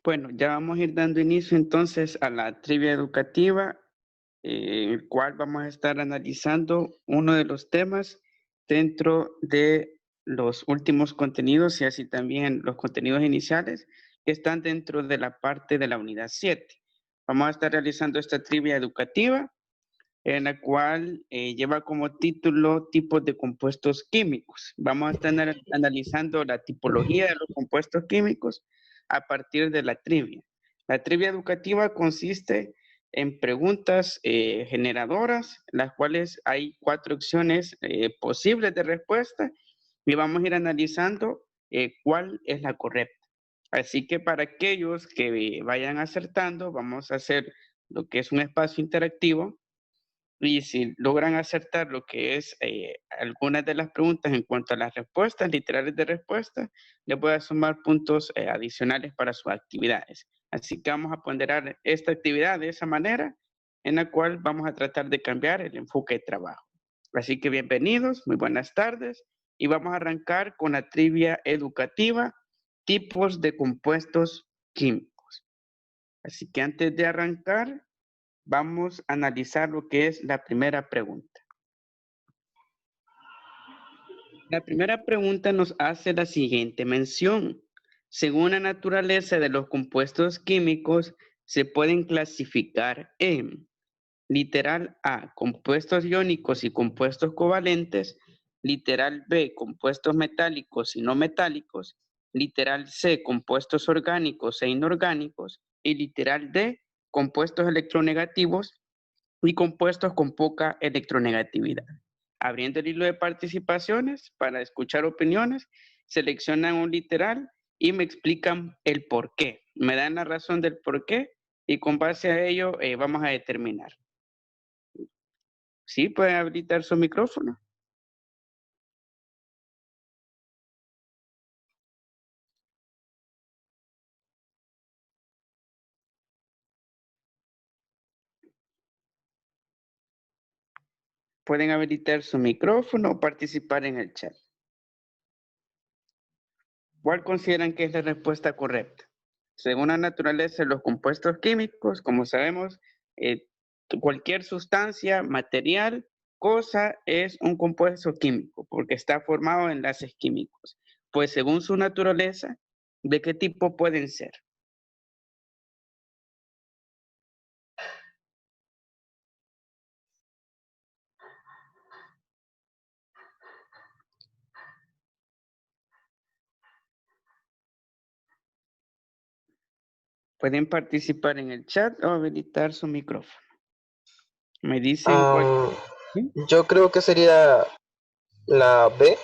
Bueno, ya vamos a ir dando inicio entonces a la trivia educativa, en el cual vamos a estar analizando uno de los temas dentro de los últimos contenidos y así también los contenidos iniciales que están dentro de la parte de la unidad 7. Vamos a estar realizando esta trivia educativa en la cual lleva como título tipos de compuestos químicos. Vamos a estar analizando la tipología de los compuestos químicos a partir de la trivia. La trivia educativa consiste en preguntas generadoras, las cuales hay 4 opciones posibles de respuesta y vamos a ir analizando cuál es la correcta. Así que para aquellos que vayan acertando, vamos a hacer lo que es un espacio interactivo y si logran acertar lo que es algunas de las preguntas en cuanto a las respuestas literales de respuesta, les voy a sumar puntos adicionales para sus actividades. Así que vamos a ponderar esta actividad de esa manera, en la cual vamos a tratar de cambiar el enfoque de trabajo. Así que bienvenidos, muy buenas tardes, y vamos a arrancar con la trivia educativa, tipos de compuestos químicos. Así que antes de arrancar, vamos a analizar lo que es la primera pregunta. La primera pregunta nos hace la siguiente mención. Según la naturaleza de los compuestos químicos, se pueden clasificar en literal A, compuestos iónicos y compuestos covalentes, literal B, compuestos metálicos y no metálicos, literal C, compuestos orgánicos e inorgánicos, y literal D, compuestos electronegativos y compuestos con poca electronegatividad. Abriendo el hilo de participaciones para escuchar opiniones, seleccionan un literal y me explican el por qué. Me dan la razón del por qué y con base a ello vamos a determinar. ¿Sí? ¿Pueden habilitar su micrófono? Pueden habilitar su micrófono o participar en el chat. ¿Cuál consideran que es la respuesta correcta? Según la naturaleza de los compuestos químicos, como sabemos, cualquier sustancia, material, cosa es un compuesto químico porque está formado de enlaces químicos. Pues según su naturaleza, ¿de qué tipo pueden ser? Pueden participar en el chat o habilitar su micrófono. Me dicen cuál. ¿Sí? Yo creo que sería la B,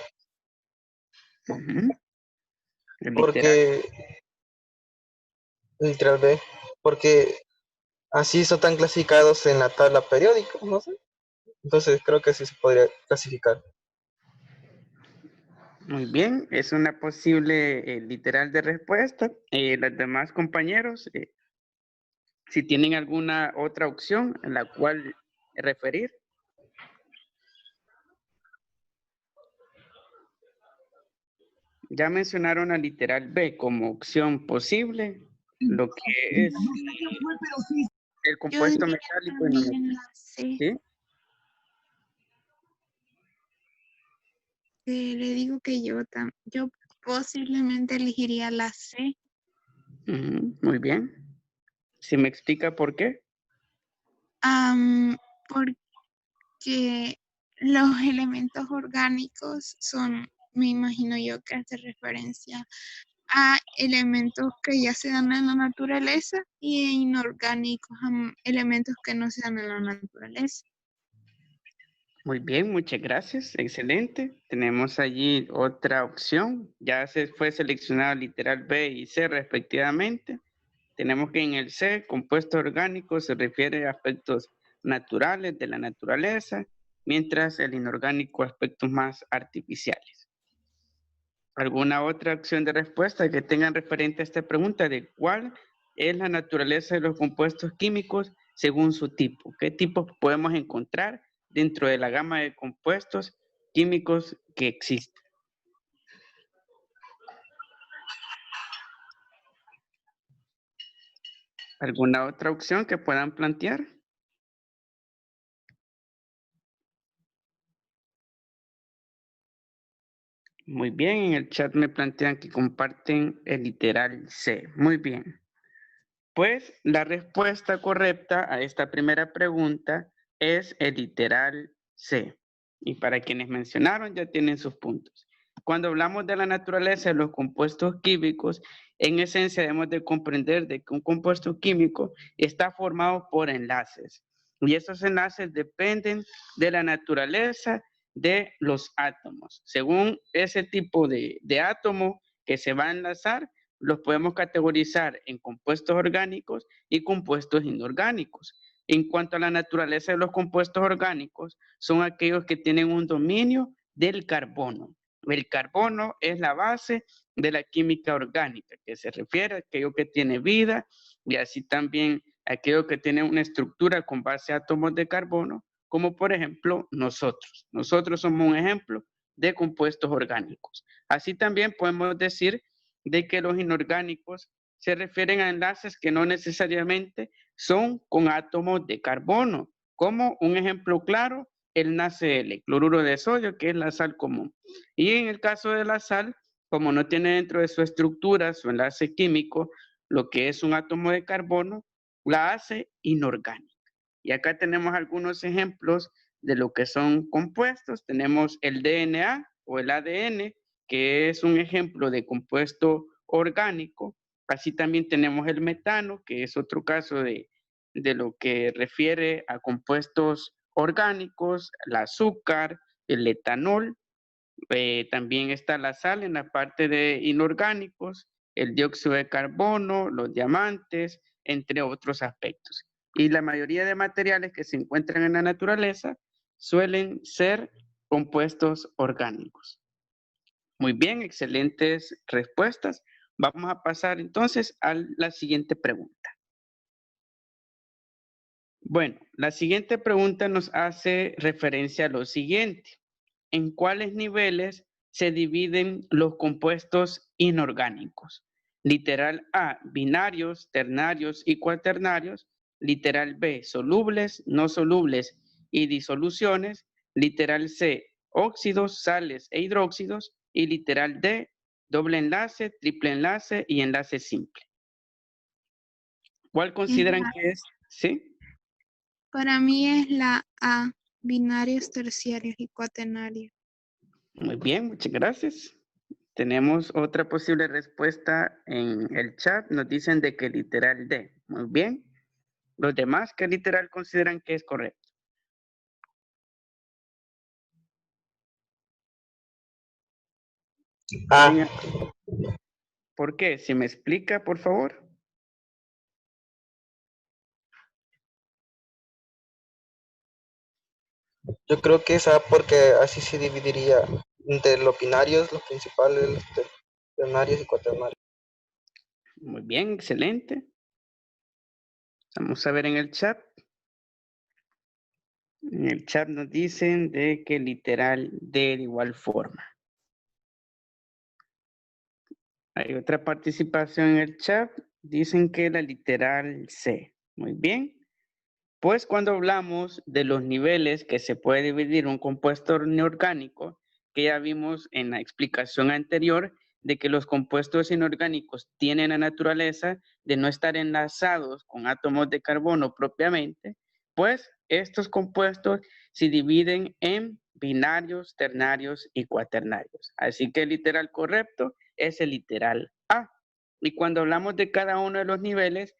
El literal. porque literal B, porque así son tan clasificados en la tabla periódica, no sé. Entonces creo que sí se podría clasificar. Muy bien, es una posible literal de respuesta. Los demás compañeros, si tienen alguna otra opción en la cual referir. Ya mencionaron la literal B como opción posible, lo que es el Yo compuesto diría metálico y no también metálico. la C. ¿Sí? Le digo que yo posiblemente elegiría la C. Muy bien. ¿Si me explica por qué? Porque los elementos orgánicos son, me imagino yo que hace referencia a elementos que ya se dan en la naturaleza y inorgánicos, a elementos que no se dan en la naturaleza. Muy bien, muchas gracias. Excelente. Tenemos allí otra opción. Ya se fue seleccionado literal B y C respectivamente. Tenemos que en el C, compuesto orgánico, se refiere a aspectos naturales de la naturaleza, mientras el inorgánico a aspectos más artificiales. ¿Alguna otra opción de respuesta que tengan referente a esta pregunta de cuál es la naturaleza de los compuestos químicos según su tipo? ¿Qué tipos podemos encontrar dentro de la gama de compuestos químicos que existen? ¿Alguna otra opción que puedan plantear? Muy bien, en el chat me plantean que comparten el literal C. Muy bien. Pues la respuesta correcta a esta primera pregunta es el literal C. Y para quienes mencionaron ya tienen sus puntos. Cuando hablamos de la naturaleza de los compuestos químicos, en esencia debemos de comprender de que un compuesto químico está formado por enlaces. Y esos enlaces dependen de la naturaleza de los átomos. Según ese tipo de átomo que se va a enlazar, los podemos categorizar en compuestos orgánicos y compuestos inorgánicos. En cuanto a la naturaleza de los compuestos orgánicos, son aquellos que tienen un dominio del carbono. El carbono es la base de la química orgánica, que se refiere a aquello que tiene vida y así también aquello que tiene una estructura con base a átomos de carbono, como por ejemplo nosotros. Nosotros somos un ejemplo de compuestos orgánicos. Así también podemos decir de que los inorgánicos se refieren a enlaces que no necesariamente son con átomos de carbono, como un ejemplo claro, el NaCl, cloruro de sodio, que es la sal común. Y en el caso de la sal, como no tiene dentro de su estructura, su enlace químico, lo que es un átomo de carbono, la hace inorgánica. Y acá tenemos algunos ejemplos de lo que son compuestos. Tenemos el DNA o el ADN, que es un ejemplo de compuesto orgánico. Así también tenemos el metano, que es otro caso de lo que refiere a compuestos orgánicos, el azúcar, el etanol. También está la sal en la parte de inorgánicos, el dióxido de carbono, los diamantes, entre otros aspectos. Y la mayoría de materiales que se encuentran en la naturaleza suelen ser compuestos orgánicos. Muy bien, excelentes respuestas. Vamos a pasar entonces a la siguiente pregunta. Bueno, la siguiente pregunta nos hace referencia a lo siguiente. ¿En cuáles niveles se dividen los compuestos inorgánicos? Literal A, binarios, ternarios y cuaternarios. Literal B, solubles, no solubles y disoluciones. Literal C, óxidos, sales e hidróxidos. Y literal D, doble enlace, triple enlace y enlace simple. ¿Cuál consideran que es? ¿Sí? Para mí es la A, binarios, terciarios y cuaternarios. Muy bien, muchas gracias. Tenemos otra posible respuesta en el chat. Nos dicen de que literal D. Muy bien. Los demás, ¿qué literal consideran que es correcto? Ah, ¿Por qué? Si me explica, por favor. yo creo que esa porque así se dividiría entre los binarios, los principales, los ternarios y cuaternarios. Muy bien, excelente. Vamos a ver en el chat. En el chat nos dicen de que literal D de igual forma. Hay otra participación en el chat. Dicen que la literal C. Muy bien. Pues cuando hablamos de los niveles que se puede dividir un compuesto inorgánico, que ya vimos en la explicación anterior, de que los compuestos inorgánicos tienen la naturaleza de no estar enlazados con átomos de carbono propiamente, pues estos compuestos se dividen en binarios, ternarios y cuaternarios. Así que el literal correcto es el literal A. Y cuando hablamos de cada uno de los niveles,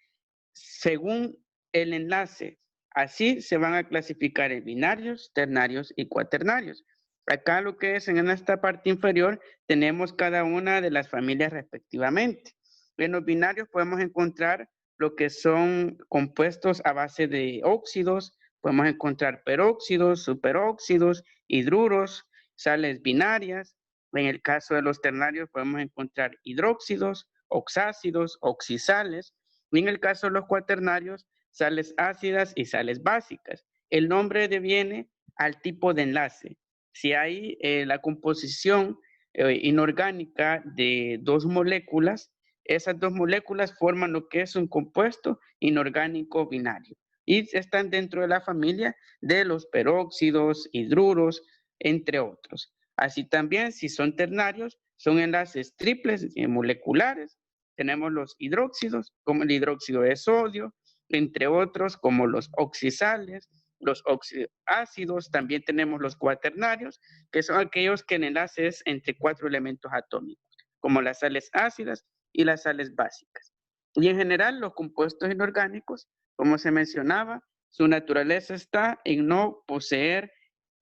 según el enlace, así se van a clasificar en binarios, ternarios y cuaternarios. Acá lo que es en esta parte inferior tenemos cada una de las familias respectivamente. En los binarios podemos encontrar lo que son compuestos a base de óxidos, podemos encontrar peróxidos, superóxidos, hidruros, sales binarias. En el caso de los ternarios podemos encontrar hidróxidos, oxácidos, oxisales. Y en el caso de los cuaternarios, sales ácidas y sales básicas. El nombre deviene al tipo de enlace. Si hay la composición inorgánica de dos moléculas, Esas dos moléculas forman lo que es un compuesto inorgánico binario y están dentro de la familia de los peróxidos, hidruros, entre otros. Así también, si son ternarios, son enlaces triples moleculares. Tenemos los hidróxidos, como el hidróxido de sodio, entre otros, como los oxisales, los oxiácidos. También tenemos los cuaternarios, que son aquellos que el enlace es entre 4 elementos atómicos, como las sales ácidas y las sales básicas. Y en general, los compuestos inorgánicos, como se mencionaba, su naturaleza está en no poseer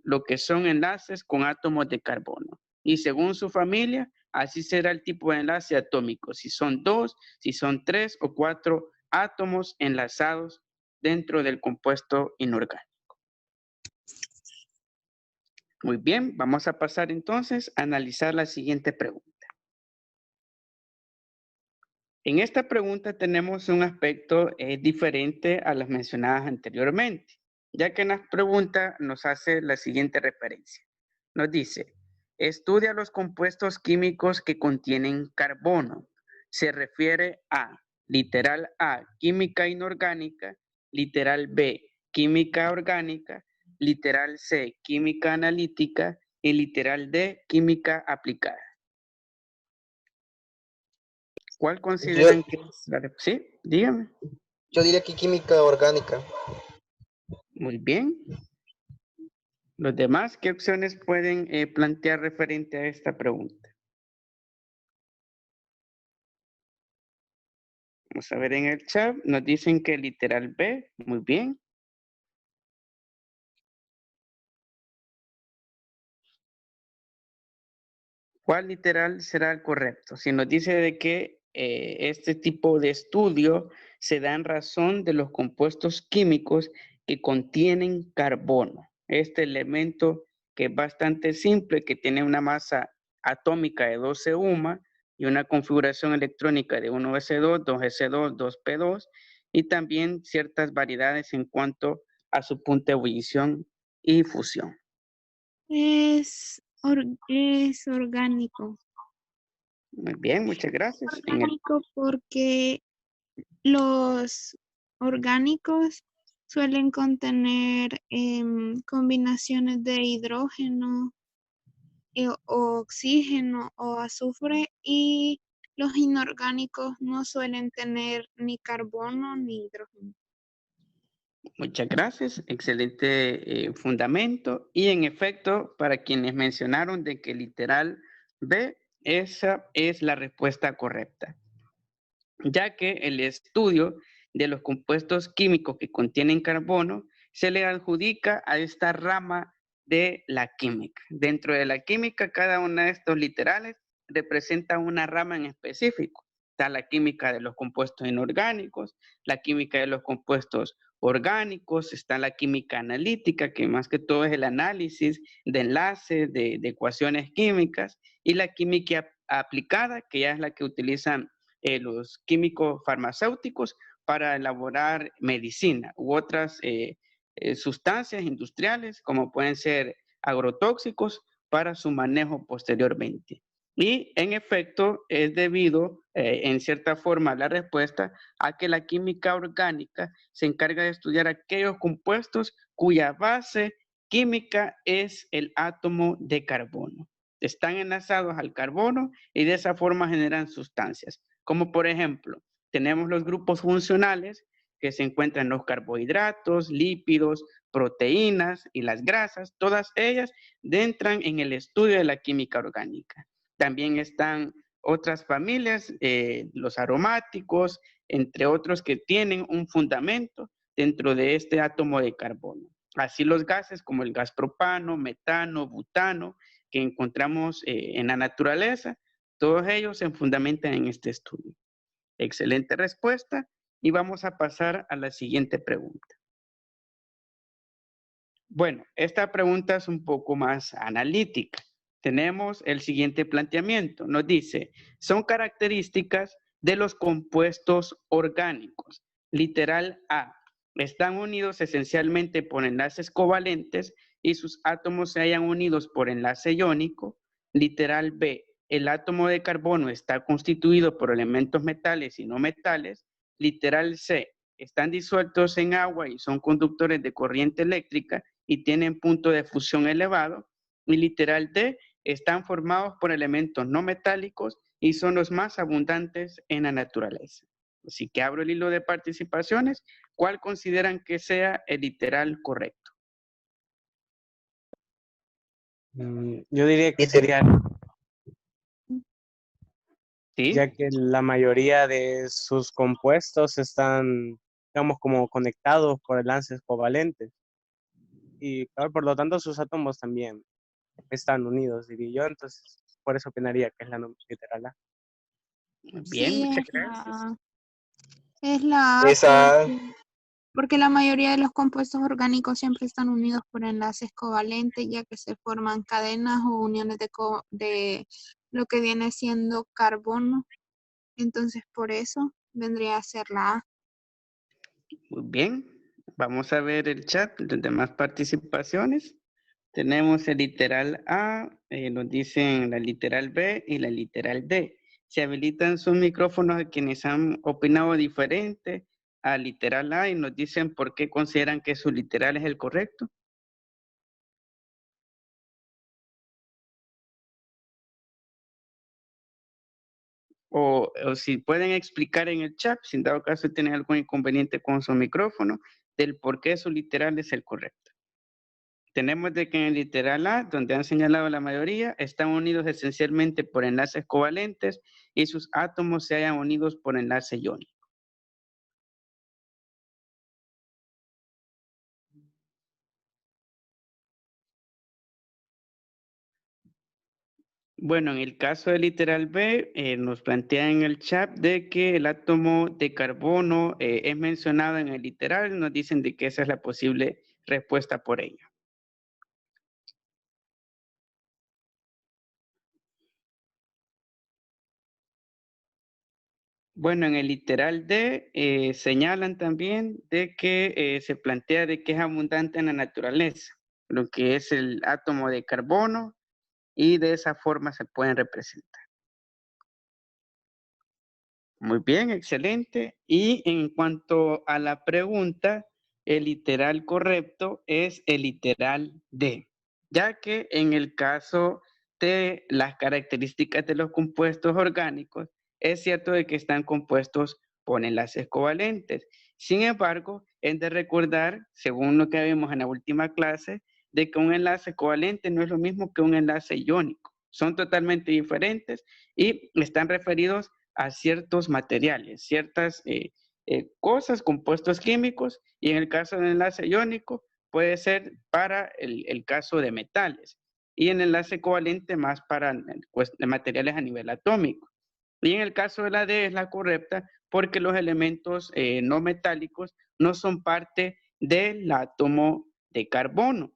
lo que son enlaces con átomos de carbono. Y según su familia, así será el tipo de enlace atómico, si son 2, si son 3 o 4 átomos enlazados dentro del compuesto inorgánico. Muy bien, vamos a pasar entonces a analizar la siguiente pregunta. En esta pregunta tenemos un aspecto diferente a las mencionadas anteriormente, ya que en la pregunta nos hace la siguiente referencia. Nos dice, estudia los compuestos químicos que contienen carbono. Se refiere a, literal A, química inorgánica, literal B, química orgánica, literal C, química analítica y literal D, química aplicada. ¿Cuál consideran que es la de... Sí, dígame. Yo diría que química orgánica. Muy bien. Los demás, ¿qué opciones pueden plantear referente a esta pregunta? Vamos a ver en el chat. Nos dicen que literal B. Muy bien. ¿Cuál literal será el correcto? Si nos dice de que este tipo de estudio se da en razón de los compuestos químicos que contienen carbono. Este elemento que es bastante simple, que tiene una masa atómica de 12 UMA y una configuración electrónica de 1s2, 2s2, 2p2 y también ciertas variedades en cuanto a su punto de ebullición y fusión. Es orgánico. Muy bien, muchas gracias. Orgánico porque los orgánicos suelen contener combinaciones de hidrógeno, o oxígeno o azufre, y los inorgánicos no suelen tener ni carbono ni hidrógeno. Muchas gracias, excelente fundamento. Y en efecto, para quienes mencionaron de que literal B, esa es la respuesta correcta, ya que el estudio de los compuestos químicos que contienen carbono se le adjudica a esta rama de la química. Dentro de la química, cada uno de estos literales representa una rama en específico. Está la química de los compuestos inorgánicos, la química de los compuestos orgánicos, está la química analítica, que más que todo es el análisis de enlaces, de ecuaciones químicas, y la química aplicada, que ya es la que utilizan los químicos farmacéuticos para elaborar medicina u otras sustancias industriales, como pueden ser agrotóxicos, para su manejo posteriormente. Y en efecto es debido, en cierta forma, la respuesta a que la química orgánica se encarga de estudiar aquellos compuestos cuya base química es el átomo de carbono. Están enlazados al carbono y de esa forma generan sustancias, como por ejemplo, tenemos los grupos funcionales que se encuentran en los carbohidratos, lípidos, proteínas y las grasas, todas ellas entran en el estudio de la química orgánica. También están otras familias, los aromáticos, entre otros que tienen un fundamento dentro de este átomo de carbono. Así los gases como el gas propano, metano, butano, que encontramos en la naturaleza, todos ellos se fundamentan en este estudio. Excelente respuesta y vamos a pasar a la siguiente pregunta. Bueno, esta pregunta es un poco más analítica. Tenemos el siguiente planteamiento. Nos dice, son características de los compuestos orgánicos. Literal A, están unidos esencialmente por enlaces covalentes y sus átomos se hallan unidos por enlace iónico. Literal B, el átomo de carbono está constituido por elementos metales y no metales. Literal C, están disueltos en agua y son conductores de corriente eléctrica y tienen punto de fusión elevado. Y literal D, están formados por elementos no metálicos y son los más abundantes en la naturaleza. Así que abro el hilo de participaciones. ¿Cuál consideran que sea el literal correcto? Yo diría que Literal. sería, ya ¿Sí? que la mayoría de sus compuestos están, digamos, como conectados por enlaces covalentes. Y claro, por lo tanto sus átomos también están unidos, diría yo. Entonces, por eso opinaría que es la literal A. Bien, Sí, muchas gracias. es la A Esa, porque la mayoría de los compuestos orgánicos siempre están unidos por enlaces covalentes, ya que se forman cadenas o uniones de lo que viene siendo carbono. Entonces, por eso vendría a ser la A. Muy bien. Vamos a ver el chat, las demás participaciones. Tenemos el literal A, nos dicen la literal B y la literal D. Se habilitan sus micrófonos a quienes han opinado diferente a literal A y nos dicen por qué consideran que su literal es el correcto. O si pueden explicar en el chat, si en dado caso tienen algún inconveniente con su micrófono, del por qué su literal es el correcto. Tenemos de que en el literal A, donde han señalado la mayoría, están unidos esencialmente por enlaces covalentes y sus átomos se hallan unidos por enlace iónico. Bueno, en el caso del literal B, nos plantea en el chat de que el átomo de carbono es mencionado en el literal, nos dicen de que esa es la posible respuesta por ello. Bueno, en el literal D señalan también de que se plantea de que es abundante en la naturaleza, lo que es el átomo de carbono y de esa forma se pueden representar. Muy bien, excelente. Y en cuanto a la pregunta, el literal correcto es el literal D, ya que en el caso de las características de los compuestos orgánicos, es cierto de que están compuestos por enlaces covalentes. Sin embargo, es de recordar, según lo que vimos en la última clase, de que un enlace covalente no es lo mismo que un enlace iónico. Son totalmente diferentes y están referidos a ciertos materiales, ciertas cosas, compuestos químicos, y en el caso del enlace iónico puede ser para el caso de metales, y en el enlace covalente más para pues, materiales a nivel atómico. Y en el caso de la D es la correcta porque los elementos no metálicos no son parte del átomo de carbono.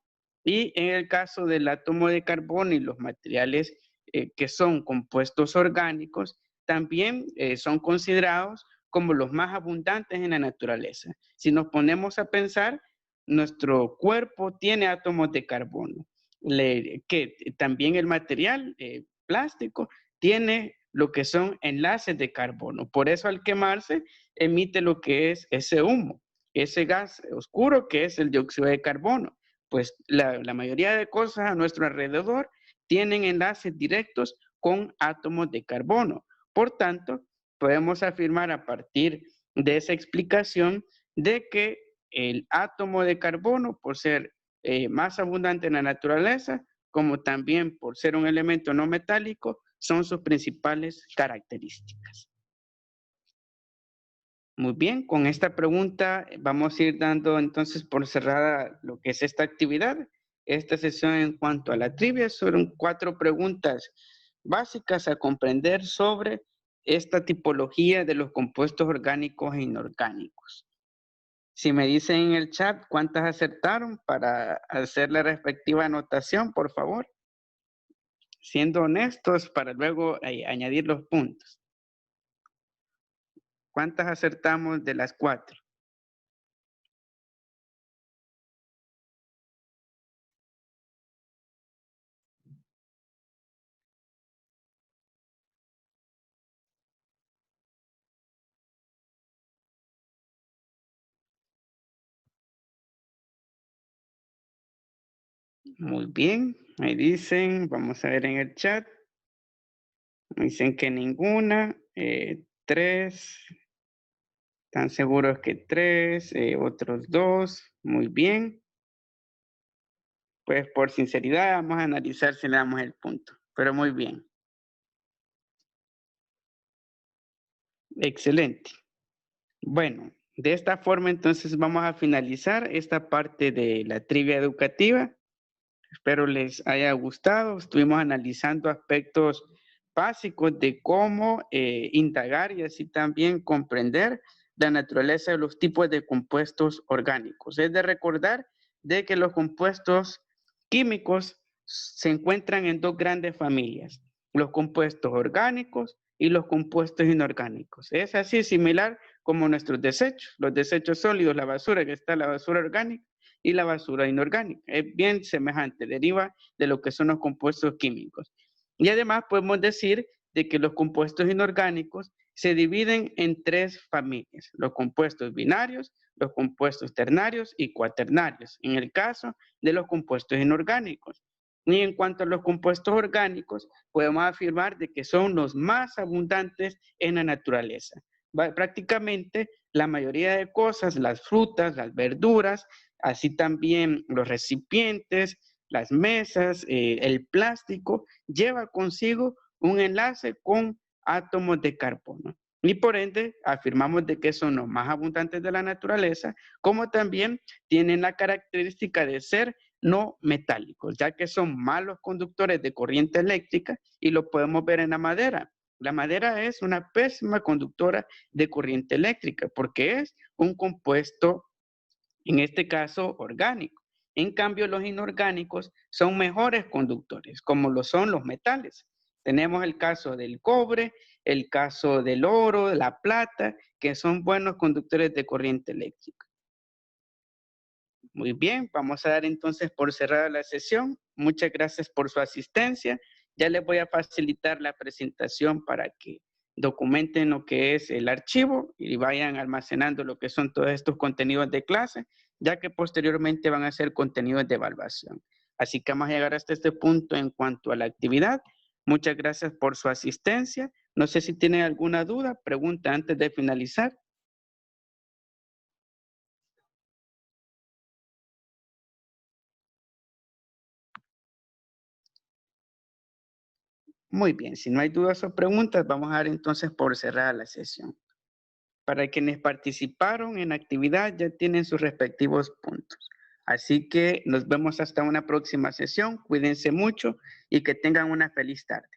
Y en el caso del átomo de carbono y los materiales que son compuestos orgánicos, también son considerados como los más abundantes en la naturaleza. Si nos ponemos a pensar, nuestro cuerpo tiene átomos de carbono, que también el material plástico tiene lo que son enlaces de carbono. Por eso al quemarse emite lo que es ese humo, ese gas oscuro que es el dióxido de carbono. Pues la mayoría de cosas a nuestro alrededor tienen enlaces directos con átomos de carbono. Por tanto, podemos afirmar a partir de esa explicación de que el átomo de carbono, por ser más abundante en la naturaleza, como también por ser un elemento no metálico, son sus principales características. Muy bien, con esta pregunta vamos a ir dando entonces por cerrada lo que es esta actividad. Esta sesión en cuanto a la trivia son 4 preguntas básicas a comprender sobre esta tipología de los compuestos orgánicos e inorgánicos. Si me dicen en el chat cuántas acertaron para hacer la respectiva anotación, por favor, siendo honestos para luego añadir los puntos. ¿Cuántas acertamos de las 4? Muy bien, ahí dicen, vamos a ver en el chat. Dicen que ninguna, 3, están seguros que 3, otros 2, muy bien. Pues por sinceridad vamos a analizar si le damos el punto, pero muy bien. Excelente. Bueno, de esta forma entonces vamos a finalizar esta parte de la trivia educativa. Espero les haya gustado. Estuvimos analizando aspectos básicos de cómo indagar y así también comprender la naturaleza de los tipos de compuestos orgánicos. Es de recordar de que los compuestos químicos se encuentran en dos grandes familias, los compuestos orgánicos y los compuestos inorgánicos. Es así similar como nuestros desechos, los desechos sólidos, la basura, que está la basura orgánica y la basura inorgánica. Es bien semejante, deriva de lo que son los compuestos químicos. Y además podemos decir de que los compuestos inorgánicos se dividen en 3 familias, los compuestos binarios, los compuestos ternarios y cuaternarios, en el caso de los compuestos inorgánicos. Y en cuanto a los compuestos orgánicos, podemos afirmar de que son los más abundantes en la naturaleza. Prácticamente la mayoría de cosas, las frutas, las verduras, así también los recipientes, las mesas, el plástico, lleva consigo un enlace con átomos de carbono. Y por ende, afirmamos de que son los más abundantes de la naturaleza, como también tienen la característica de ser no metálicos, ya que son malos conductores de corriente eléctrica y lo podemos ver en la madera. La madera es una pésima conductora de corriente eléctrica porque es un compuesto, en este caso, orgánico. En cambio, los inorgánicos son mejores conductores, como lo son los metales. Tenemos el caso del cobre, el caso del oro, de la plata, que son buenos conductores de corriente eléctrica. Muy bien, vamos a dar entonces por cerrada la sesión. Muchas gracias por su asistencia. Ya les voy a facilitar la presentación para que documenten lo que es el archivo y vayan almacenando lo que son todos estos contenidos de clase, ya que posteriormente van a ser contenidos de evaluación. Así que vamos a llegar hasta este punto en cuanto a la actividad. Muchas gracias por su asistencia. No sé si tienen alguna duda, pregunta antes de finalizar. Muy bien, si no hay dudas o preguntas, vamos a dar entonces por cerrada la sesión. Para quienes participaron en la actividad ya tienen sus respectivos puntos. Así que nos vemos hasta una próxima sesión. Cuídense mucho y que tengan una feliz tarde.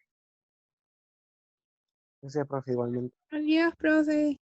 Gracias, profe, igualmente. Adiós, profe.